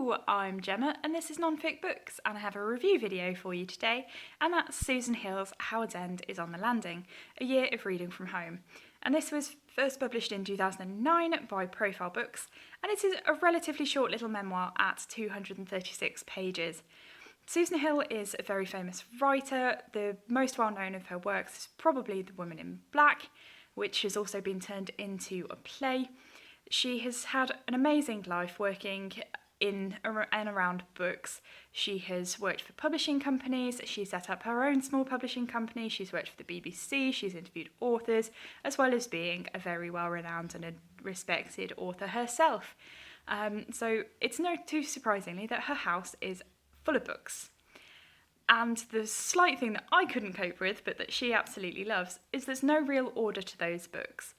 Hello, I'm Gemma and this is Non-Fic Books, and I have a review video for you today, and that's Susan Hill's Howard's End is on the Landing, a year of reading from home. And this was first published in 2009 by Profile Books, and it is a relatively short little memoir at 236 pages. Susan Hill is a very famous writer. The most well-known of her works is probably The Woman in Black, which has also been turned into a play. She has had an amazing life working in and around books. She has worked for publishing companies, she set up her own small publishing company, she's worked for the BBC, she's interviewed authors, as well as being a very well-renowned and a respected author herself. So it's not too surprisingly that her house is full of books. And the slight thing that I couldn't cope with, but that she absolutely loves, is there's no real order to those books.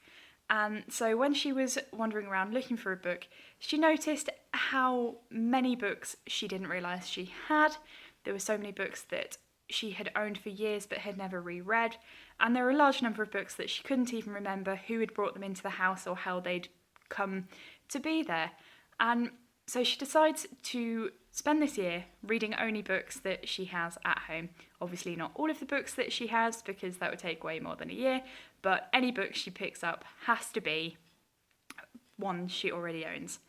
And so when she was wandering around looking for a book, she noticed how many books she didn't realise she had. There were so many books that she had owned for years but had never reread, and there were a large number of books that she couldn't even remember who had brought them into the house or how they'd come to be there. And so she decides to spend this year reading only books that she has at home. Obviously not all of the books that she has, because that would take way more than a year, but any book she picks up has to be one she already owns.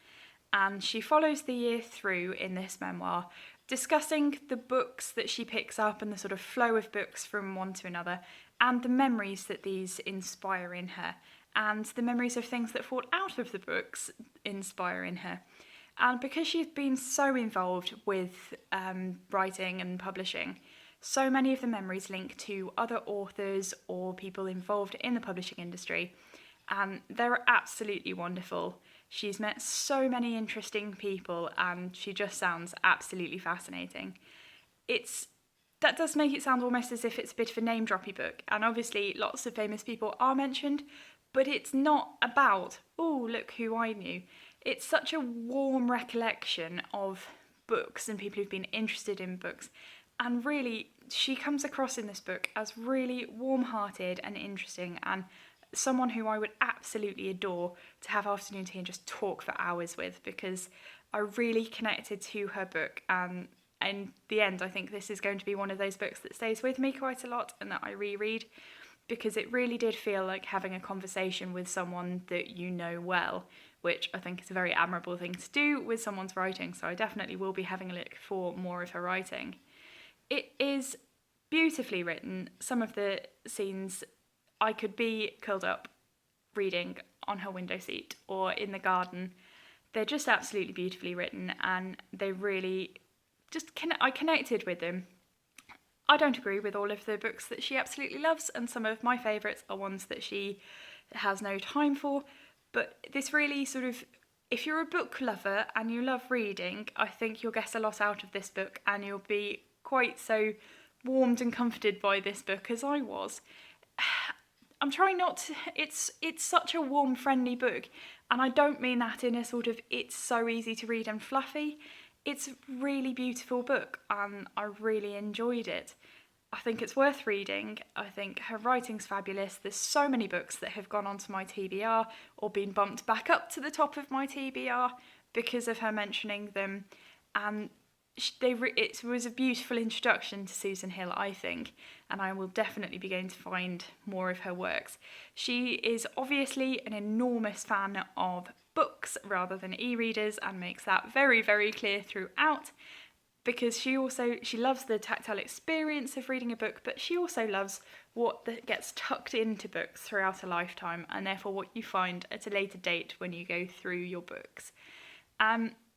And she follows the year through in this memoir, discussing the books that she picks up and the sort of flow of books from one to another, and the memories that these inspire in her, and the memories of things that fall out of the books inspire in her. And because she's been so involved with writing and publishing, so many of the memories link to other authors or people involved in the publishing industry, and they're absolutely wonderful. She's met so many interesting people, and she just sounds absolutely fascinating. That does make it sound almost as if it's a bit of a name-droppy book, and obviously lots of famous people are mentioned, but it's not about, oh, look who I knew. It's such a warm recollection of books and people who've been interested in books. And really, she comes across in this book as really warm-hearted and interesting, and someone who I would absolutely adore to have afternoon tea and just talk for hours with, because I really connected to her book. And in the end, I think this is going to be one of those books that stays with me quite a lot and that I reread, because it really did feel like having a conversation with someone that you know well, which I think is a very admirable thing to do with someone's writing, so I definitely will be having a look for more of her writing. It is beautifully written. Some of the scenes I could be curled up reading on her window seat or in the garden. They're just absolutely beautifully written, and they really I connected with them. I don't agree with all of the books that she absolutely loves, and some of my favourites are ones that she has no time for, but this really sort of, if you're a book lover and you love reading, I think you'll get a lot out of this book, and you'll be quite so warmed and comforted by this book as I was. I'm trying not to, it's such a warm, friendly book, and I don't mean that in a sort of it's so easy to read and fluffy. It's a really beautiful book, and I really enjoyed it. I think it's worth reading. I think her writing's fabulous. There's so many books that have gone onto my TBR or been bumped back up to the top of my TBR because of her mentioning them, and it was a beautiful introduction to Susan Hill, I think, and I will definitely be going to find more of her works. She is obviously an enormous fan of books rather than e-readers, and makes that very, very clear throughout, because she loves the tactile experience of reading a book, but she also loves what gets tucked into books throughout a lifetime, and therefore what you find at a later date when you go through your books.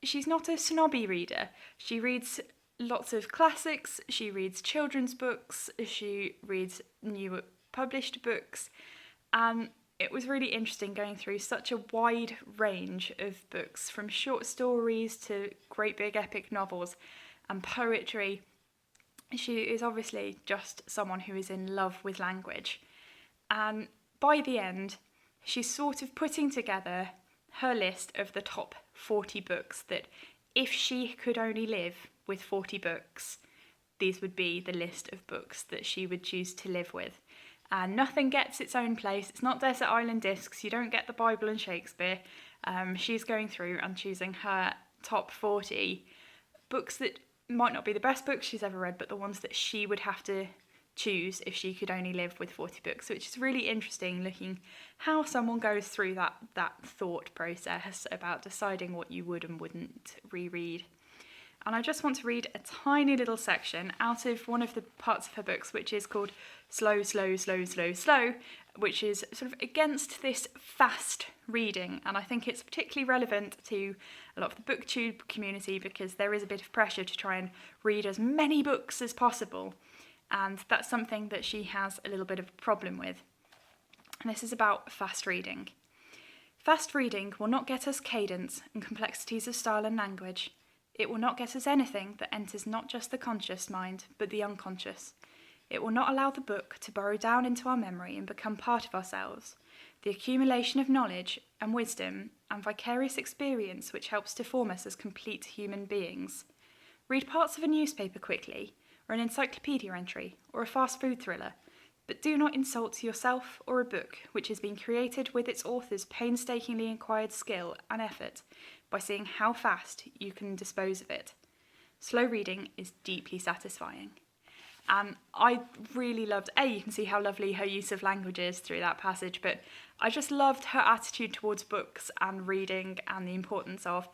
She's not a snobby reader. She reads lots of classics, she reads children's books, she reads new published books, and it was really interesting going through such a wide range of books, from short stories to great big epic novels and poetry. She is obviously just someone who is in love with language. And by the end, she's sort of putting together her list of the top 40 books that, if she could only live with 40 books, these would be the list of books that she would choose to live with. And nothing gets its own place. It's not Desert Island Discs. You don't get the Bible and Shakespeare. She's going through and choosing her top 40 books that might not be the best books she's ever read, but the ones that she would have to choose if she could only live with 40 books, which is really interesting, looking how someone goes through that thought process about deciding what you would and wouldn't reread. And I just want to read a tiny little section out of one of the parts of her books, which is called Slow, Slow, Slow, Slow, Slow, which is sort of against this fast reading. And I think it's particularly relevant to a lot of the booktube community because there is a bit of pressure to try and read as many books as possible. And that's something that she has a little bit of a problem with. And this is about fast reading. Fast reading will not get us cadence and complexities of style and language. It will not get us anything that enters not just the conscious mind, but the unconscious. It will not allow the book to burrow down into our memory and become part of ourselves, the accumulation of knowledge and wisdom and vicarious experience which helps to form us as complete human beings. Read parts of a newspaper quickly, or an encyclopedia entry, or a fast food thriller, but do not insult yourself or a book which has been created with its author's painstakingly acquired skill and effort by seeing how fast you can dispose of it. Slow reading is deeply satisfying. And I really loved, you can see how lovely her use of language is through that passage, but I just loved her attitude towards books and reading and the importance of.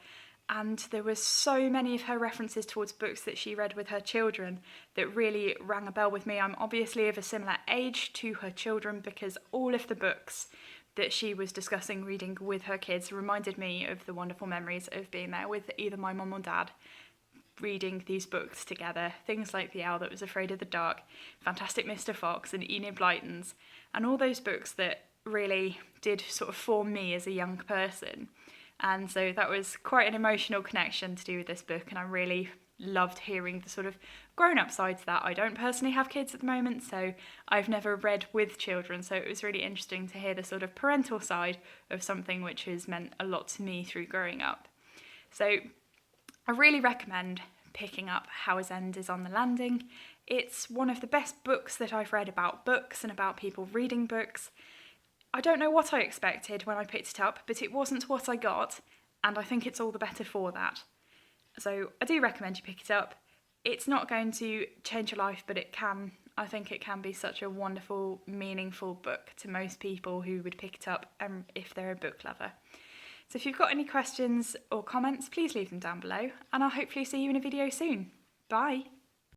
And there were so many of her references towards books that she read with her children that really rang a bell with me. I'm obviously of a similar age to her children because all of the books that she was discussing reading with her kids reminded me of the wonderful memories of being there with either my mum or dad reading these books together. Things like The Owl That Was Afraid of the Dark, Fantastic Mr. Fox and Enid Blyton's, and all those books that really did sort of form me as a young person. And so that was quite an emotional connection to do with this book, and I really loved hearing the sort of grown-up side to that. I don't personally have kids at the moment, so I've never read with children, so it was really interesting to hear the sort of parental side of something which has meant a lot to me through growing up. So I really recommend picking up Howards End is on the Landing. It's one of the best books that I've read about books and about people reading books. I don't know what I expected when I picked it up, but it wasn't what I got, and I think it's all the better for that. So I do recommend you pick it up. It's not going to change your life, but I think it can be such a wonderful, meaningful book to most people who would pick it up if they're a book lover. So if you've got any questions or comments, please leave them down below, and I'll hopefully see you in a video soon. Bye!